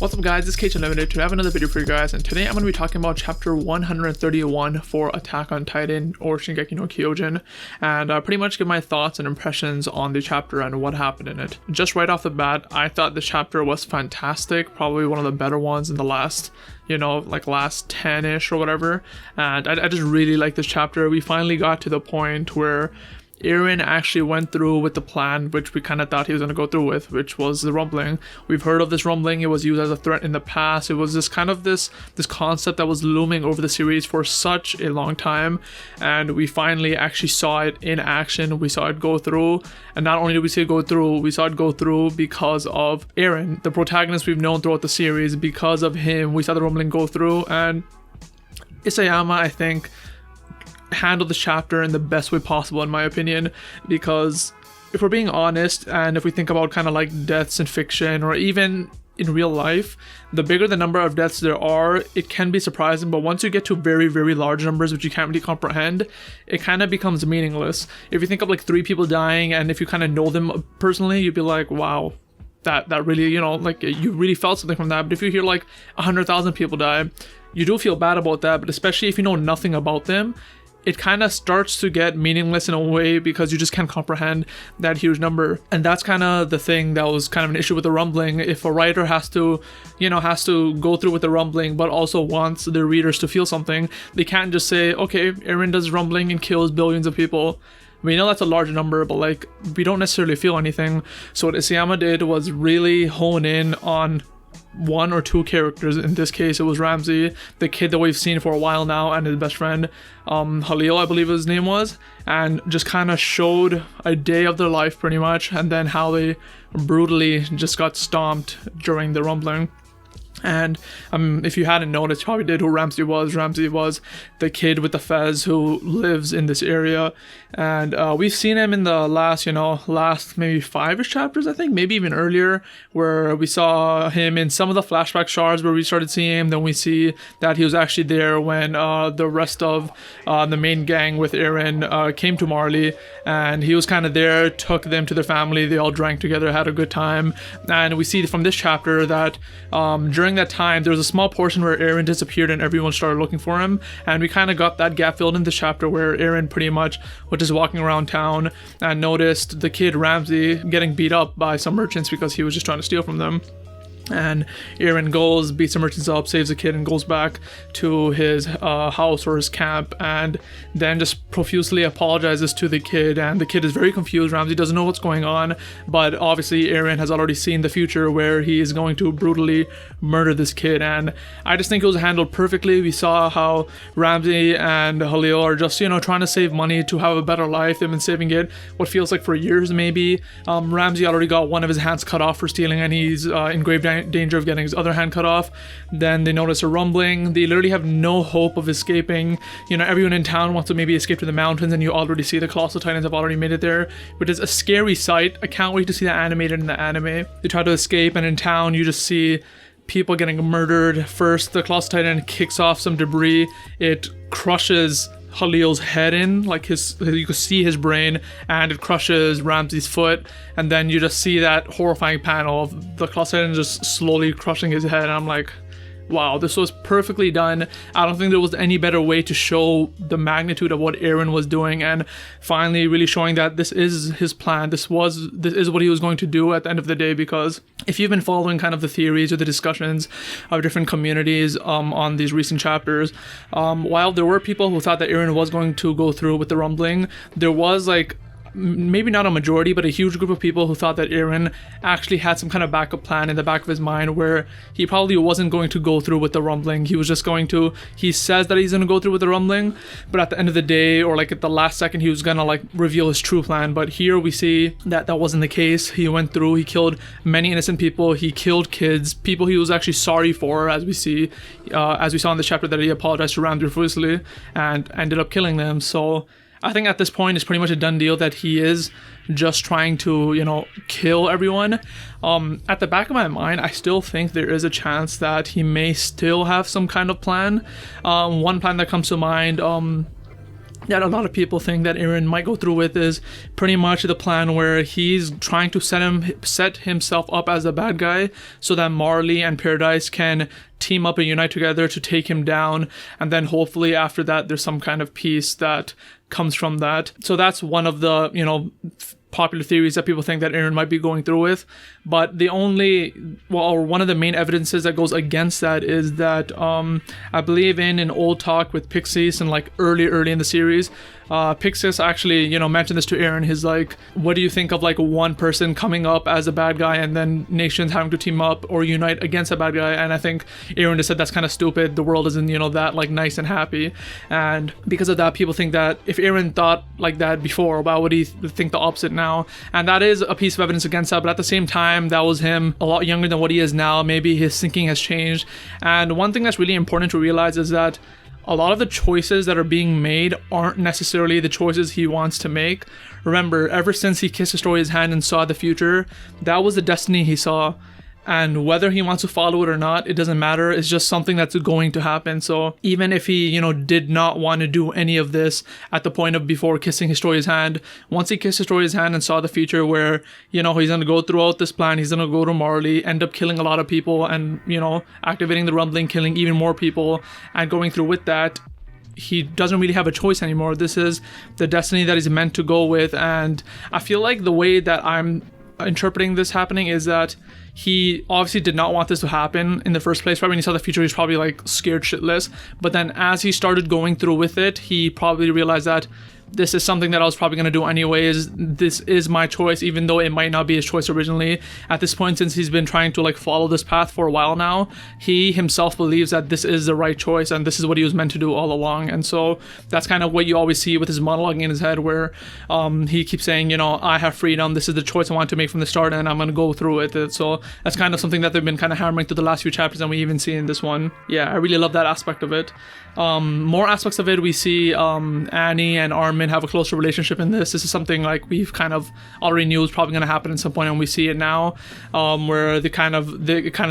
What's up guys, it's Cage Unlimited. Today I have another video for you guys, and today I'm going to be talking about chapter 131 for Attack on Titan or Shingeki No Kyojin, and pretty much give my thoughts and impressions on the chapter and what happened in it. Just right off the bat, I thought this chapter was fantastic, probably one of the better ones in the last, last 10-ish or whatever, and I just really like this chapter. We finally got to the point where Eren actually went through with the plan, which we kind of thought he was going to go through with, which was the rumbling. We've heard of this rumbling. It was used as a threat in the past. It was this concept that was looming over the series for such a long time, and we finally actually saw it in action. We saw it go through, and not only did we see it go through, we saw it go through because of Eren, the protagonist we've known throughout the series. Because of him, we saw the rumbling go through, and Isayama, I think, handled the chapter in the best way possible in my opinion, because if we're being honest, and if we think about kind of like deaths in fiction or even in real life, the bigger the number of deaths there are, it can be surprising, but once you get to very, very large numbers which you can't really comprehend, it kind of becomes meaningless. If you think of like 3 people dying, and if you kind of know them personally, you'd be like, wow, that really, you really felt something from that. But if you hear like 100,000 people die, you do feel bad about that, but especially if you know nothing about them, it kind of starts to get meaningless in a way, because you just can't comprehend that huge number. And that's kind of the thing that was kind of an issue with the rumbling. If a writer has to go through with the rumbling, but also wants the readers to feel something, they can't just say, okay, Eren does rumbling and kills billions of people. We know that's a large number, but we don't necessarily feel anything. So what Isayama did was really hone in on 1 or 2 characters. In this case, it was Ramsey, the kid that we've seen for a while now, and his best friend, Halil, I believe his name was, and just kind of showed a day of their life pretty much, and then how they brutally just got stomped during the rumbling. And if you hadn't noticed, you probably did who Ramsey was. Ramsey was the kid with the fez who lives in this area, and we've seen him in the last maybe 5-ish chapters, I think, maybe even earlier, where we saw him in some of the flashback shards where we started seeing him. Then we see that he was actually there when the rest of the main gang with Eren came to Marley, and he was kind of there, took them to their family. They all drank together, had a good time. And we see from this chapter that during that time there was a small portion where Eren disappeared and everyone started looking for him, and we kind of got that gap filled in this chapter where Eren pretty much was just walking around town and noticed the kid Ramsey getting beat up by some merchants because he was just trying to steal from them. And Eren goes, beats the merchants up, saves the kid, and goes back to his house or his camp, and then just profusely apologizes to the kid. And the kid is very confused. Ramsey doesn't know what's going on, but obviously Eren has already seen the future where he is going to brutally murder this kid. And I just think it was handled perfectly. We saw how Ramsey and Halil are just trying to save money to have a better life. They've been saving it what feels like for years maybe. Ramsey already got one of his hands cut off for stealing, and he's in grave danger of getting his other hand cut off. Then they notice a rumbling. They literally have no hope of escaping. Everyone in town wants to maybe escape to the mountains, and you already see the Colossal Titans have already made it there, which is a scary sight. I can't wait to see that animated in the anime. They try to escape, and in town you just see people getting murdered. First, the Colossal Titan kicks off some debris. It crushes Halil's head in, you can see his brain, and it crushes Ramsey's foot, and then you just see that horrifying panel of the Colossal Titan just slowly crushing his head, and I'm like, wow, this was perfectly done. I don't think there was any better way to show the magnitude of what Eren was doing, and finally really showing that this is his plan. This is what he was going to do at the end of the day. Because if you've been following kind of the theories or the discussions of different communities on these recent chapters, while there were people who thought that Eren was going to go through with the rumbling, there was maybe not a majority, but a huge group of people who thought that Eren actually had some kind of backup plan in the back of his mind, where he probably wasn't going to go through with the rumbling. He was just going to, he says that he's going to go through with the rumbling, but at the end of the day, or at the last second, he was going to reveal his true plan. But here we see that that wasn't the case. He went through, he killed many innocent people, he killed kids, people he was actually sorry for, as we saw in the chapter that he apologized to Ramsey profusely and ended up killing them. So I think at this point it's pretty much a done deal that he is just trying to, kill everyone. At the back of my mind, I still think there is a chance that he may still have some kind of plan. One plan that comes to mind, that a lot of people think that Eren might go through with is pretty much the plan where he's trying to set himself up as a bad guy so that Marley and Paradise can team up and unite together to take him down, and then hopefully after that there's some kind of peace that comes from that. So that's one of the, you know, popular theories that people think that Eren might be going through with. But the only, well, or one of the main evidences that goes against that is that I believe in an old talk with Pixis and like early in the series, Pixis actually, you know, mentioned this to Eren. He's like, what do you think of like one person coming up as a bad guy and then nations having to team up or unite against a bad guy? And I think Eren just said that's kind of stupid. The world isn't, you know, that like nice and happy. And because of that, people think that if Eren thought like that before, why would he think the opposite now? And that is a piece of evidence against that. But at the same time, that was him a lot younger than what he is now. Maybe his thinking has changed. And one thing that's really important to realize is that a lot of the choices that are being made aren't necessarily the choices he wants to make. Remember, ever since he kissed Historia's hand and saw the future, that was the destiny he saw. And whether he wants to follow it or not, it doesn't matter. It's just something that's going to happen. So even if he, you know, did not want to do any of this at the point of before kissing Historia's hand, once he kissed Historia's hand and saw the future where, you know, he's going to go throughout this plan, he's going to go to Marley, end up killing a lot of people and, you know, activating the rumbling, killing even more people and going through with that, he doesn't really have a choice anymore. This is the destiny that he's meant to go with. And I feel like the way that I'm interpreting this happening is that he obviously did not want this to happen in the first place. Probably when he saw the future, he was probably like scared shitless. But then as he started going through with it, he probably realized that this is something that I was probably going to do anyways. This is my choice, even though it might not be his choice originally. At this point, since he's been trying to like follow this path for a while now, he himself believes that this is the right choice and this is what he was meant to do all along. And so that's kind of what you always see with his monologuing in his head, where he keeps saying, you know, I have freedom. This is the choice I want to make from the start, and I'm going to go through with it. So that's kind of something that they've been kind of hammering through the last few chapters, and we even see in this one. Yeah, I really love that aspect of it. More aspects of it, we see Annie and Armin have a closer relationship in this. This is something like we've kind of already knew was probably going to happen at some point, and we see it now, where it kind of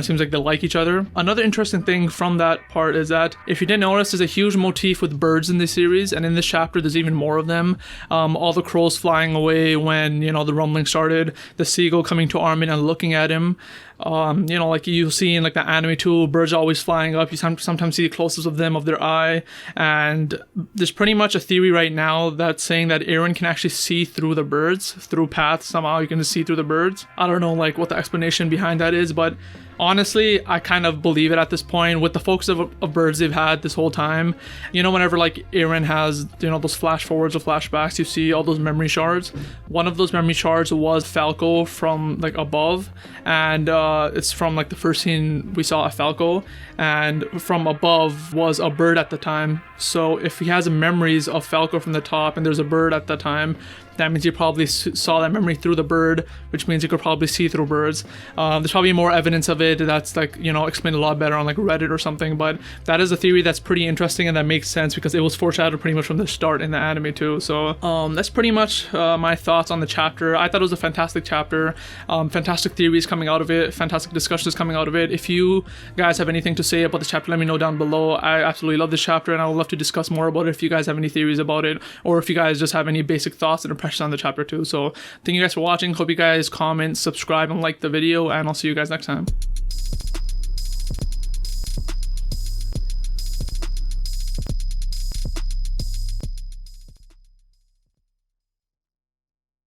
seems like they like each other. Another interesting thing from that part is that if you didn't notice, there's a huge motif with birds in this series, and in this chapter there's even more of them. All the crows flying away when, you know, the rumbling started, the seagull coming to Armin and looking at him. You know, like you see in like the anime too, birds are always flying up. You sometimes see close-ups of them, of their eye, and there's pretty much a theory right now that's saying that Eren can actually see through the birds, through paths. Somehow you can just see through the birds. I don't know like what the explanation behind that is, but honestly, I kind of believe it at this point with the focus of birds they've had this whole time. You know, whenever like Eren has, you know, those flash forwards or flashbacks, you see all those memory shards. One of those memory shards was Falco from like above, and it's from like the first scene we saw a Falco, and from above was a bird at the time. So if he has memories of Falco from the top and there's a bird at the time, that means he probably saw that memory through the bird, which means he could probably see through birds. There's probably more evidence of it that's like, you know, explained a lot better on like Reddit or something, but that is a theory that's pretty interesting and that makes sense because it was foreshadowed pretty much from the start in the anime too. So that's pretty much my thoughts on the chapter. I thought it was a fantastic chapter, fantastic theories coming out of it, fantastic discussions coming out of it. If you guys have anything to say about this chapter, let me know down below. I absolutely love this chapter and I would love to discuss more about it if you guys have any theories about it, or if you guys just have any basic thoughts and impressions on the chapter too. So thank you guys for watching. Hope you guys comment, subscribe, and like the video, and I'll see you guys next time.